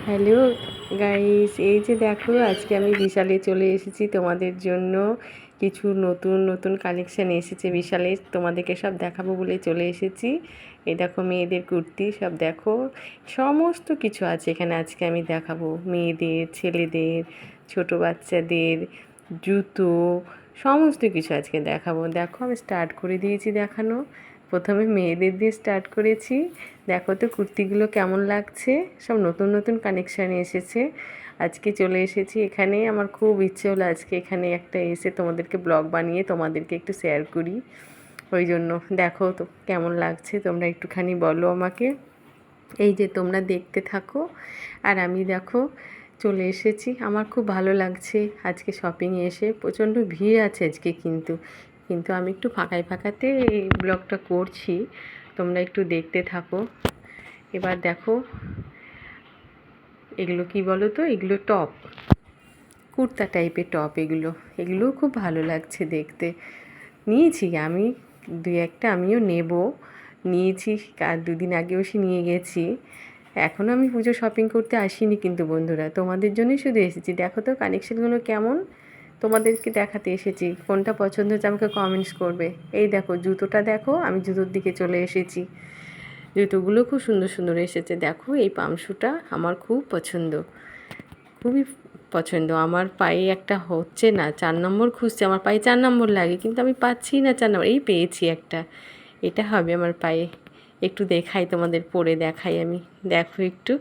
Hello guys, এই যে দেখো আজকে আমি বিশালে চলে এসেছি তোমাদের জন্য। কিছু নতুন নতুন কালেকশান এসেছে বিশালের, তোমাদেরকে সব দেখাবো বলে চলে এসেছি। এই দেখো মেয়েদের কুর্তি সব দেখো, সমস্ত কিছু আছে এখানে। আজকে আমি দেখাবো মেয়েদের, ছেলেদের, ছোট বাচ্চাদের জুতো, সমস্ত কিছু আজকে দেখাবো। দেখো আমি স্টার্ট করে দিয়েছি দেখানো। প্রথমে মেয়েদের দিয়ে স্টার্ট করেছি। দেখো তো কুর্তিগুলো কেমন লাগছে, সব নতুন নতুন কালেকশান এসেছে। আজকে চলে এসেছি এখানে, আমার খুব ইচ্ছে হলো আজকে এখানে একটা এসে তোমাদেরকে ব্লগ বানিয়ে তোমাদেরকে একটু শেয়ার করি। ওই জন্য দেখো তো কেমন লাগছে, তোমরা একটুখানি বলো আমাকে। এই যে তোমরা দেখতে থাকো, আর আমি দেখো চলে এসেছি। আমার খুব ভালো লাগছে আজকে শপিংয়ে এসে। প্রচণ্ড ভিড় আছে আজকে, কিন্তু কিন্তু আমি একটু ফাঁকায় ফাঁকাতে এই ব্লগটা করছি, তোমরা একটু দেখতে থাকো। এবার দেখো এগুলো কি বলো তো, এগুলো টপ, কুর্তা টাইপের টপ। এগুলোও খুব ভালো লাগছে দেখতে। নিয়েছি আমি দুই একটা, আমিও নেব। নিয়েছি আর দুদিন আগেও সে নিয়ে গেছি। এখনও আমি পুজো শপিং করতে আসিনি কিন্তু বন্ধুরা, তোমাদের জন্যই শুধু এসেছি। দেখো তো কালেকশানগুলো কেমন, তোমাদেরকে দেখাতে এসেছি। কোনটা পছন্দ হচ্ছে আমাকে কমেন্টস করবে। এই দেখো জুতোটা দেখো, আমি জুতোর দিকে চলে এসেছি। জুতোগুলো খুব সুন্দর সুন্দর এসেছে। দেখো এই পামশুটা আমার খুব পছন্দ, খুবই পছন্দ। আমার পায়ে একটা হচ্ছে না, 4 নম্বর খুঁজছে। আমার পায়ে 4 নম্বর লাগে, কিন্তু আমি পাচ্ছি না 4 নম্বর। এই পেয়েছি একটা, এটা হবে আমার পায়ে। একটু দেখাই তোমাদের, পরে দেখাই আমি। দেখো একটু,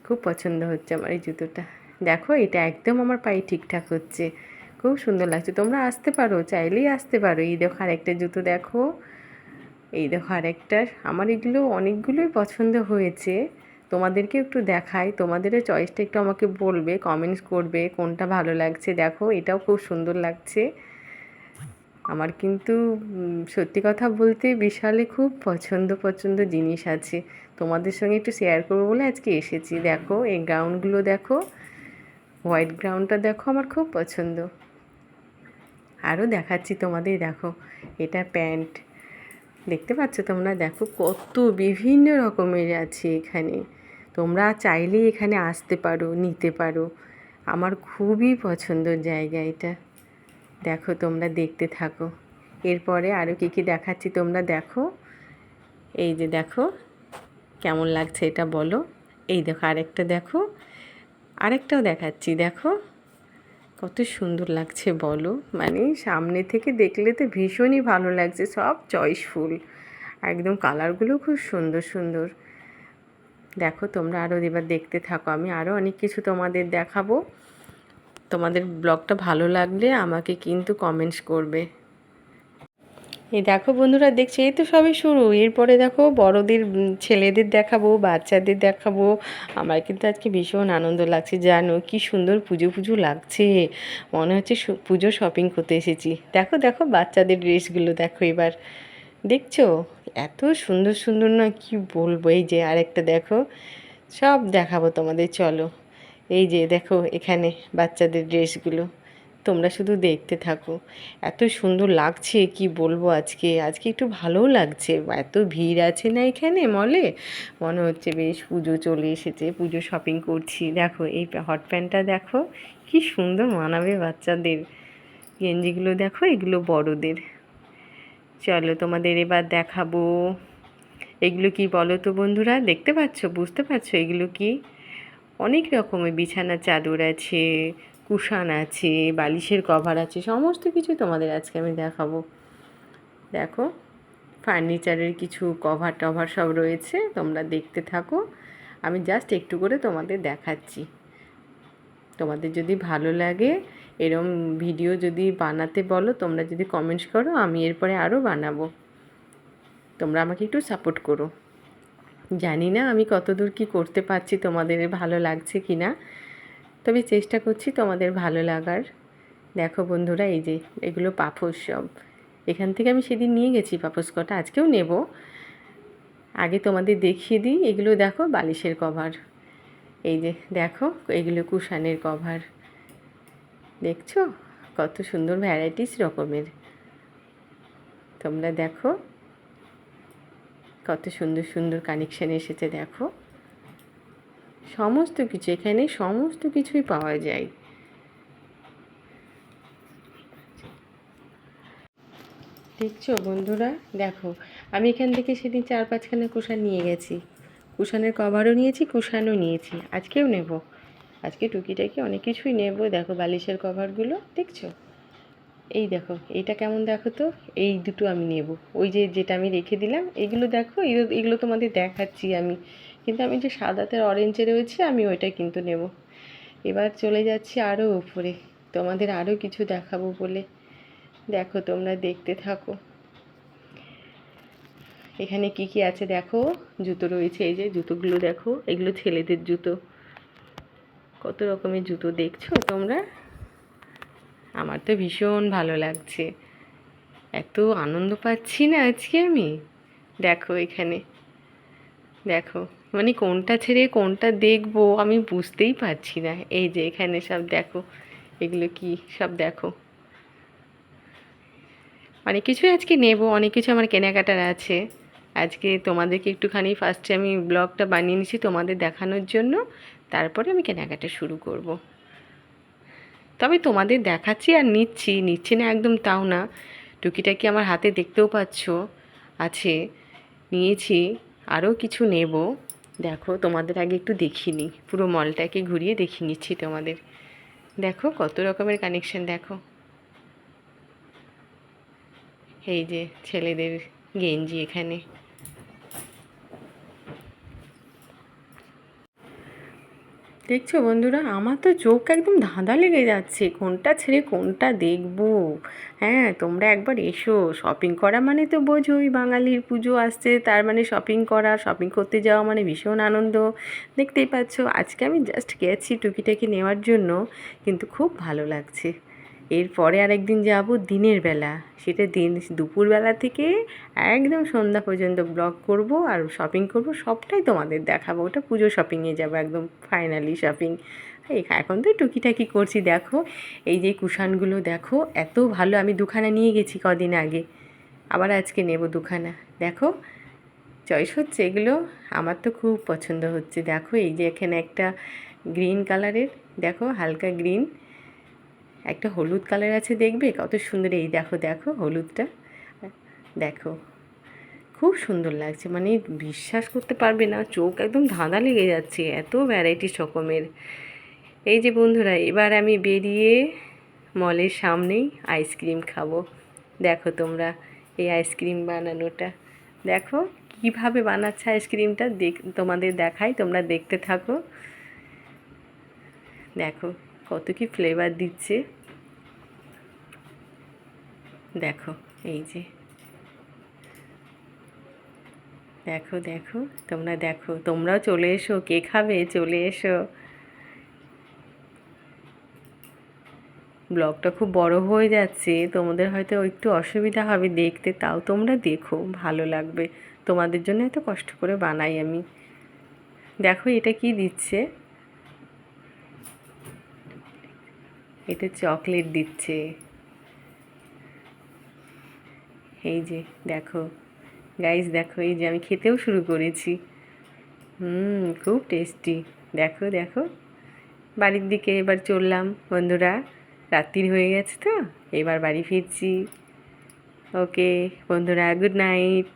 খুব পছন্দ হচ্ছে আমার এই জুতোটা। দেখো এটা একদম আমার পায়ে ঠিকঠাক হচ্ছে, খুব সুন্দর লাগছে। তোমরা আসতে পারো, চাইলেই আসতে পারো। এই দেখো আরেকটা জুতো দেখো, এই দেখো আরেকটা। আমার এগুলো অনেকগুলোই পছন্দ হয়েছে, তোমাদেরকে একটু দেখাই। তোমাদেরও চয়েসটা একটু আমাকে বলবে, কমেন্টস করবে কোনটা ভালো লাগছে। দেখো এটাও খুব সুন্দর লাগছে। আমার কিন্তু সত্যি কথা বলতে বিশালে খুব পছন্দ পছন্দ জিনিস আছে, তোমাদের সঙ্গে একটু শেয়ার করবো বলে আজকে এসেছি। দেখো এই গ্রাউন্ডগুলো দেখো, হোয়াইট গ্রাউন্ডটা দেখো, আমার খুব পছন্দ। আরও দেখাচ্ছি তোমাদের, দেখো এটা প্যান্ট, দেখতে পাচ্ছ তোমরা? দেখো কত বিভিন্ন রকমের আছে এখানে, তোমরা চাইলেই এখানে আসতে পারো, নিতে পারো। আমার খুবই পছন্দের জায়গা এটা। দেখো তোমরা দেখতে থাকো, এরপরে আরও কী কী দেখাচ্ছি তোমরা দেখো। এই যে দেখো কেমন লাগছে এটা বলো। এই দেখো আরেকটা দেখো, আরেকটাও দেখাচ্ছি। দেখো কত সুন্দর লাগছে বলো, মানে সামনে থেকে দেখলে তো ভীষণই ভালো লাগছে। সব চয়েসফুল একদম, কালারগুলো খুব সুন্দর সুন্দর। দেখো তোমরা আরও এবার দেখতে থাকো, আমি আরও অনেক কিছু তোমাদের দেখাবো। তোমাদের ব্লগটা ভালো লাগলে আমাকে কিন্তু কমেন্টস করবে। এই দেখো বন্ধুরা দেখছি, এই তো সবই শুরু। এরপরে দেখো বড়দের, ছেলেদের দেখাবো, বাচ্চাদের দেখাবো। আমার কিন্তু আজকে ভীষণ আনন্দ লাগছে, জানো কি সুন্দর পুজো পুজো লাগছে, মনে হচ্ছে পুজো শপিং করতে এসেছি। দেখো দেখো বাচ্চাদের ড্রেসগুলো দেখো এবার, দেখছো এত সুন্দর সুন্দর না, কি বলবো। এই যে আরেকটা দেখো, সব দেখাবো তোমাদের, চলো। এই যে দেখো এখানে বাচ্চাদের ড্রেসগুলো, তোমরা শুধু দেখতে থাকো। এত সুন্দর লাগছে কি বলবো, আজকে আজকে একটু ভালোও লাগছে। এত ভিড় আছে না এখানে মলে, মনে হচ্ছে বেশ পুজো চলে এসেছে, পুজো শপিং করছি। দেখো এই হট প্যান্টটা দেখো, কি সুন্দর মানাবে বাচ্চাদের। গেঞ্জিগুলো দেখো, এগুলো বড়দের। চলো তোমাদের এবার দেখাবো। এগুলো কি বলো তো বন্ধুরা, দেখতে পাচ্ছ, বুঝতে পারছো এগুলো কি? অনেক রকমের বিছানার চাদর আছে, কুশান আছে, বালিশের কভার আছে, সমস্ত কিছু তোমাদের আজকে আমি দেখাবো। দেখো ফার্নিচারের কিছু কভার টভার সব রয়েছে, তোমরা দেখতে থাকো। আমি জাস্ট একটু করে তোমাদের দেখাচ্ছি। তোমাদের যদি ভালো লাগে এরম ভিডিও যদি বানাতে বলো, তোমরা যদি কমেন্টস করো, আমি এরপরে আরও বানাবো। তোমরা আমাকে একটু সাপোর্ট করো। জানি না আমি কতদূর কি করতে পারছি, তোমাদের ভালো লাগছে কি না, তবে চেষ্টা করছি তোমাদের ভালো লাগার। দেখো বন্ধুরা এই যে এগুলো পাপোশ সব, এখান থেকে আমি সেদিন নিয়ে গেছি পাপোশ কটা, আজকেও নেব। আগে তোমাদের দেখিয়ে দিই, এগুলো দেখো বালিশের কভার। এই যে দেখো এগুলো কুশানের কভার, দেখছো কত সুন্দর ভ্যারাইটিস রকমের। তোমরা দেখো কত সুন্দর সুন্দর কানেকশান এসেছে। দেখো সমস্ত কিছু এখানে সমস্ত কিছুই পাওয়া যায়। দেখছো বন্ধুরা, দেখো আমি এখান থেকে সেদিন 4-5খানা কুশান নিয়ে গেছি, কুশানের কভারও নিয়েছি, কুশানও নিয়েছি, আজকেও নেব। আজকে টুকিটাকি অনেক কিছুই নেব। দেখো বালিশের কভারগুলো দেখছো, এই দেখো এইটা কেমন দেখো তো, এই দুটো আমি নেব। ওই যে যেটা আমি রেখে দিলাম এগুলো দেখো, এগুলো তোমাদের দেখাচ্ছি আমি, কিন্তু আমি যে সাদাতে অরেঞ্জে রয়েছে আমি ওইটা কিন্তু নেব। এবার চলে যাচ্ছি আরও উপরে, তোমাদের আরও কিছু দেখাবো বলে। দেখো তোমরা দেখতে থাকো, এখানে কি কি আছে দেখো। জুতো রয়েছে, এই যে জুতোগুলো দেখো, এগুলো ছেলেদের জুতো। কত রকমের জুতো দেখছো তোমরা, আমার তো ভীষণ ভালো লাগছে, এত আনন্দ পাচ্ছি না আজকে আমি। দেখো এখানে দেখো, মানে কোনটা ছেড়ে কোনটা দেখবো আমি বুঝতেই পারছি না। এই যে এখানে সব দেখো, এগুলো কি সব দেখো, অনেক কিছুই আজকে নেব, অনেক কিছু আমার কেনাকাটার আছে। আজকে তোমাদেরকে একটুখানি ফার্স্টে আমি ব্লগটা বানিয়ে নিচ্ছি তোমাদের দেখানোর জন্য, তারপরে আমি কেনাকাটা শুরু করব। তবে তোমাদের দেখাচ্ছি আর নিচ্ছি না একদম তাও না, টুকিটাকি আমার হাতে দেখতেও পাচ্ছ আছে, নিয়েছি, আরও কিছু নেব। দেখো তোমাদের আগে একটু দেখিয়ে নিই, পুরো মলটাকে ঘুরিয়ে দেখিয়ে নিচ্ছি তোমাদের। দেখো কত রকমের কানেকশন দেখো, এই যে ছেলেদের গেঞ্জি এখানে। দেখছো বন্ধুরা, আমার তো চোখ একদম ধাঁধা লেগে যাচ্ছে, কোনটা ছেড়ে কোনটা দেখবো। হ্যাঁ তোমরা একবার এসো, শপিং করা মানে তো বোঝোই, বাঙালির পুজো আসছে তার মানে শপিং করা, শপিং করতে যাওয়া মানে ভীষণ আনন্দ। দেখতেই পাচ্ছ আজকে আমি জাস্ট গেছি টুকিটাকি নেওয়ার জন্য, কিন্তু খুব ভালো লাগছে। এরপরে আরেকদিন যাব দিনের বেলা, সেটা দুপুরবেলা থেকে একদম সন্ধ্যা পর্যন্ত ব্লগ করব আর শপিং করব, সবটাই তোমাদের দেখাবো। ওটা পুজো শপিংয়ে যাবো, একদম ফাইনালি শপিং। এখন তো টুকিটাকি করছি। দেখো এই যে কুশানগুলো দেখো, এত ভালো, আমি দুখানা নিয়ে গেছি কদিন আগে, আবার আজকে নেব দুখানা। দেখো চয়েস হচ্ছে এগুলো, আমার তো খুব পছন্দ হচ্ছে। দেখো এই যে এখানে একটা গ্রিন কালারের, দেখো হালকা গ্রিন, একটা হলুদ কালার আছে, দেখবে কত সুন্দর। এই দেখো দেখো হলুদটা দেখো, খুব সুন্দর লাগছে, মানে বিশ্বাস করতে পারবে না, চোখ একদম ধাঁধা লেগে যাচ্ছে, এত ভ্যারাইটিস রকমের। এই যে বন্ধুরা, এবার আমি বেরিয়ে মলের সামনেই আইসক্রিম খাবো। দেখো তোমরা এই আইসক্রিম বানানোটা দেখো, কিভাবে বানাচ্ছে আইসক্রিমটা, তোমাদের দেখাই, তোমরা দেখতে থাকো। দেখো কত কি ফ্লেভার দিচ্ছে, দেখো এই যে দেখো দেখো, তোমরা দেখো, তোমরাও চলে এসো, কে খাবে চলে এসো। ব্লগটা খুব বড় হয়ে যাচ্ছে, তোমাদের হয়তো একটু অসুবিধা হবে দেখতে, তাও তোমরা দেখো, ভালো লাগবে, তোমাদের জন্য এত কষ্ট করে বানাই আমি। দেখো এটা কি দিচ্ছে, এটা চকলেট দিচ্ছে, এই যে দেখো গাইস, দেখো এই যে আমি খেতেও শুরু করেছি। খুব টেস্টি। দেখো দেখো, বাড়ির দিকে এবার চললাম বন্ধুরা, রাত্রির হয়ে গেছে তো, এবার বাড়ি ফিরছি। ওকে বন্ধুরা, গুড নাইট।